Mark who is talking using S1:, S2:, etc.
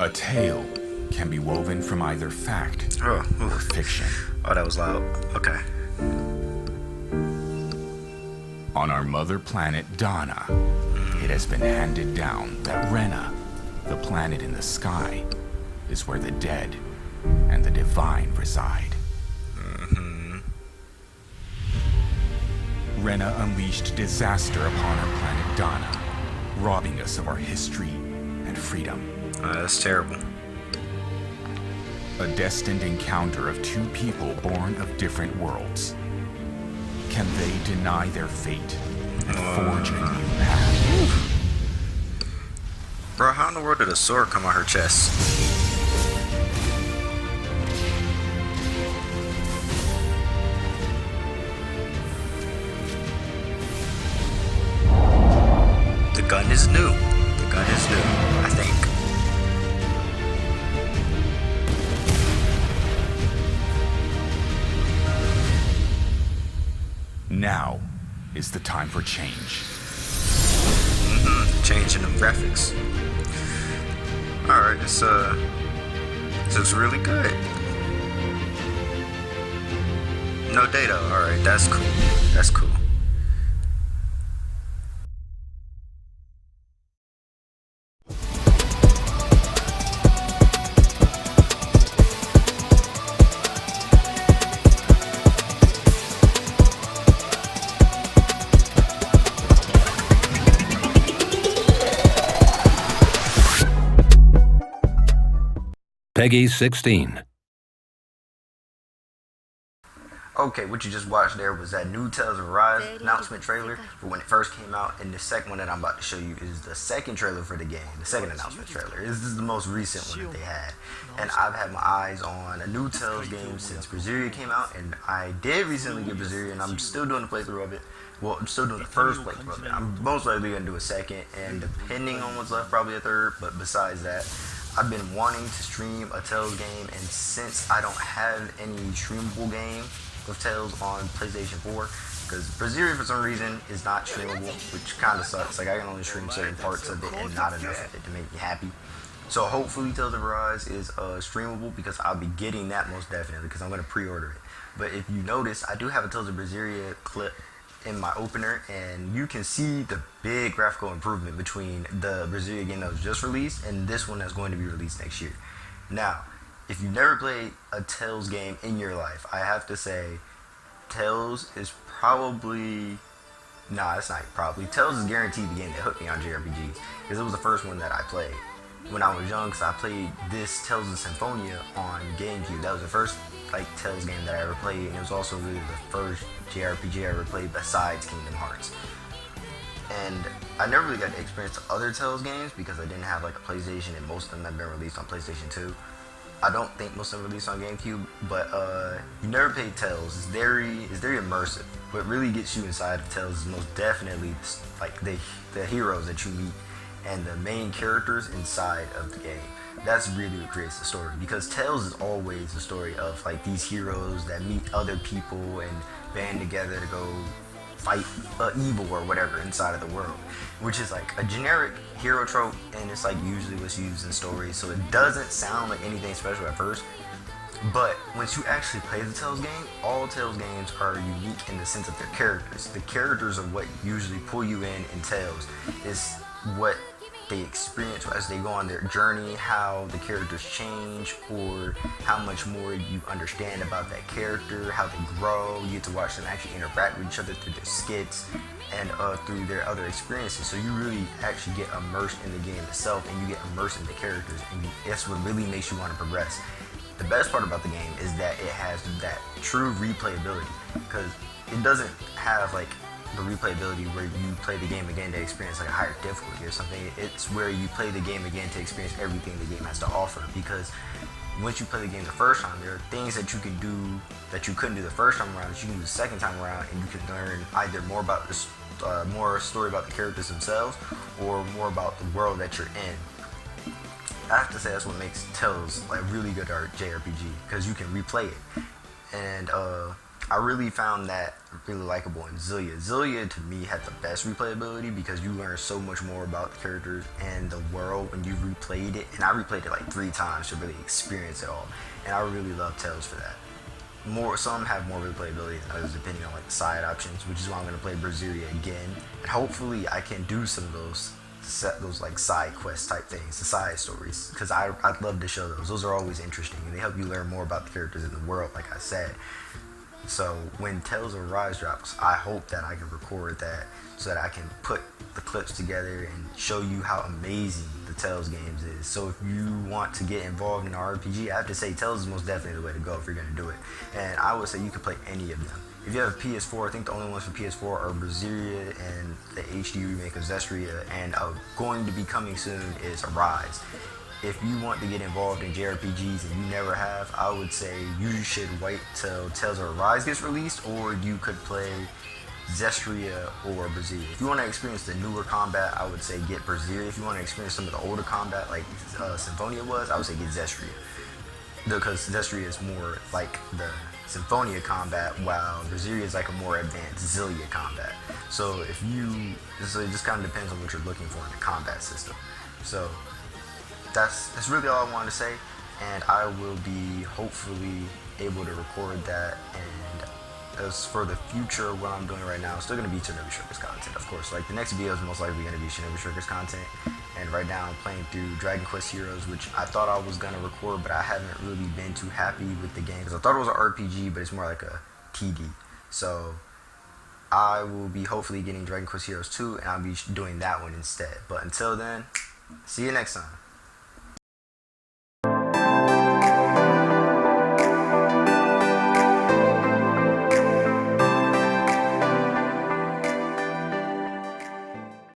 S1: A tale can be woven from either fact
S2: Oh,
S1: or
S2: oof.
S1: fiction.
S2: Oh, that was loud. Okay.
S1: On our mother planet Dana, it has been handed down that Rena, the planet in the sky, is where the dead and the divine reside. Rena unleashed disaster upon our planet Dana, robbing us of our history and freedom.
S2: That's terrible.
S1: A destined encounter of two people born of different worlds. Can they deny their fate and forge a new path?
S2: Bro, how in the world did a sword come out her chest? The gun is new. The gun is new, I think.
S1: Now is the time for change.
S2: Changing them graphics. Alright, this looks really good. No data, alright, that's cool. That's cool.
S3: Peggy 16.
S2: Okay, what you just watched there was that new Tales of Arise announcement trailer for when it first came out, and the second one that I'm about to show you is the second trailer for the game, the second announcement trailer. This is the most recent one that they had, and I've had my eyes on a new Tales game since Berseria came out, and I did recently get Berseria, and I'm still doing the playthrough of it. Well, I'm still doing the first playthrough of it. I'm most likely going to do a second, and depending on what's left, probably a third, but besides that, I've been wanting to stream a Tales game, and since I don't have any streamable game of Tales on PlayStation 4, because Berseria for some reason is not streamable, which kind of sucks. Like, I can only stream certain parts of it and not enough of it to make me happy. So hopefully Tales of Arise is streamable, because I'll be getting that most definitely, because I'm going to pre-order it. But if you notice, I do have a Tales of Berseria clip in my opener, and you can see the big graphical improvement between the Berseria game that was just released and this one that's going to be released next year. Now, if you've never played a Tales game in your life, I have to say Tales is probably... Nah, it's not probably. Tales is guaranteed the game that hooked me on JRPGs, because it was the first one that I played when I was young, because I played this Tales of Symphonia on GameCube. That was the first Tales game that I ever played, and it was also really the first JRPG I ever played besides Kingdom Hearts. And I never really got to experience the other Tales games because I didn't have a PlayStation, and most of them have been released on PlayStation 2. I don't think most of them released on GameCube, but you never played Tales. It's very immersive. What really gets you inside of Tales is most definitely the heroes that you meet and the main characters inside of the game. That's really what creates the story, because Tales is always the story of these heroes that meet other people and band together to go fight evil or whatever inside of the world, which is a generic hero trope, and it's usually what's used in stories, so it doesn't sound like anything special at first. But once you actually play the Tales game, all Tales games are unique in the sense of their characters. The characters are what usually pull you in Tales. Is what they experience as they go on their journey, how the characters change, or how much more you understand about that character, how they grow. You get to watch them actually interact with each other through their skits and through their other experiences. So you really actually get immersed in the game itself, and you get immersed in the characters, and that's what really makes you want to progress. The best part about the game is that it has that true replayability, because it doesn't have the replayability where you play the game again to experience a higher difficulty or something. It's where you play the game again to experience everything the game has to offer, because once you play the game the first time, there are things that you can do that you couldn't do the first time around that you can do the second time around, and you can learn either more about this more story about the characters themselves, or more about the world that you're in. I have to say that's what makes Tales really good art JRPG, because you can replay it. And I really found that really likable in Zillia. Zillia to me had the best replayability because you learn so much more about the characters and the world when you replayed it. And I replayed it like 3 times to really experience it all. And I really love Tales for that. Some have more replayability than others depending on like the side options, which is why I'm gonna play Berseria again. And hopefully I can do some of those like side quest type things, the side stories, because I'd love to show those. Those are always interesting and they help you learn more about the characters in the world, like I said. So when Tales of Arise drops, I hope that I can record that so that I can put the clips together and show you how amazing the Tales games is. So if you want to get involved in an RPG, I have to say Tales is most definitely the way to go if you're going to do it. And I would say you can play any of them. If you have a PS4, I think the only ones for PS4 are Berseria and the HD remake of Zestria, and going to be coming soon is Arise. If you want to get involved in JRPGs and you never have, I would say you should wait till Tales of Arise gets released, or you could play Zestria or Berseria. If you want to experience the newer combat, I would say get Berseria. If you want to experience some of the older combat like Symphonia was, I would say get Zestria. Because Zestria is more like the Symphonia combat, while Berseria is like a more advanced Zillia combat. So it just kind of depends on what you're looking for in the combat system. So that's really all I wanted to say, and I will be hopefully able to record that. And as for the future, what I'm doing right now, it's still going to be Shinobi Shulkers content, of course. Like the next video is most likely going to be Shinobi Shulkers content, and right now I'm playing through Dragon Quest Heroes, which I thought I was going to record, but I haven't really been too happy with the game because I thought it was an RPG, but it's more like a TD. So I will be hopefully getting Dragon Quest Heroes 2, and I'll be doing that one instead. But until then, see you next time.